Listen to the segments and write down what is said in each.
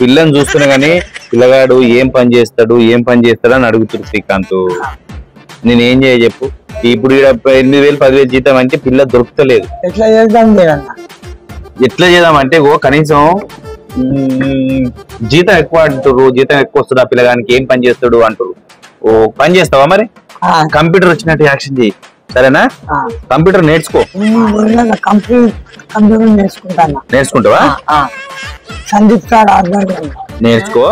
పిల్లని చూస్తున్నా గానీ పిల్లగాడు ఏం పని చేస్తాడు అని అడుగుతాడు శ్రీకాంత్. నేనేం చేయ చెప్పు? ఇప్పుడు 8,000 10,000 జీతం అంటే పిల్ల దొరుకుతలేదు. ఎట్లా చేద్దామంటే కనీసం జీతం ఎక్కువ అంటారు, జీతం ఎక్కువ వస్తుంది ఆ పిల్లగానికి, ఏం పని చేస్తాడు అంటారు. పని చేస్తావా మరి? కంప్యూటర్ వచ్చినట్టు యాక్షన్ చేయి, సరేనా? కంప్యూటర్ నేర్చుకో. నేర్చుకుంటావా? సందీప్ సార్ నేర్చుకో.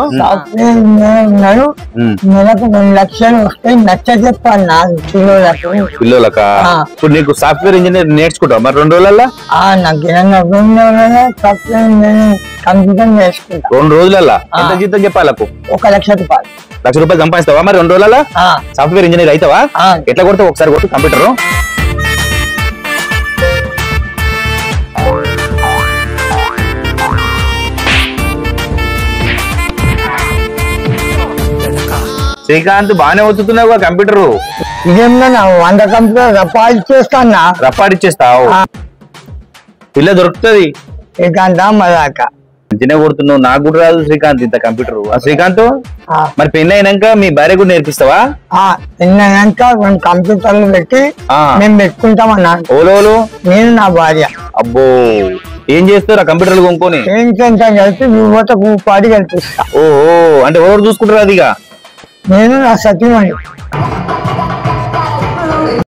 నెలకు 2 లక్షలు వస్తాయి, నచ్చ చెప్పాలి నాకు పిల్లలక. ఇప్పుడు నీకు సాఫ్ట్వేర్ ఇంజనీర్ నేర్చుకుంటావు మరి 2 రోజులల్లా? నాకు సాఫ్ట్వేర్ కంప్యూటర్ నేర్చుకుంటా 2 రోజులల్లా. ఎంత జీతం చెప్పాలకు? 1 లక్ష రూపాయలు. 1 లక్ష రూపాయలు సంపాదిస్తావా మరి 2 రోజులల్లా? సాఫ్ట్వేర్ ఇంజనీర్ అవుతావా? ఎట్లా కొడతావు ఒకసారి కొట్టు కంప్యూటర్. శ్రీకాంత్ బాగానే వచ్చుతున్నావు కంప్యూటర్. ఇదేమన్నా 100 కంప్యూటర్ రప్పాడిచ్చేస్తానా? రప్పాడిచ్చేస్తావు, పిల్ల దొరుకుతుంది. శ్రీకాంత్ మదాక మంచిగా కొడుతున్నావు. నాకు కూడా రాదు శ్రీకాంత్ ఇంత కంప్యూటర్. శ్రీకాంత్ మరి పెళ్లి అయినాక మీ భార్య కూడా నేర్పిస్తావా? పెళ్లి అయినాక 2 కంప్యూటర్లు పెట్టి మేము పెట్టుకుంటామన్నా. ఓలోలు? నేను నా భార్య. అబ్బో, ఏం చేస్తారు ఆ కంప్యూటర్లు కొనుక్కొని? ఏం కలిపి పాడి కల్పిస్తా. ఓహో, అంటే ఎవరు చూసుకుంటారు అది? నేను నా సతీమణి.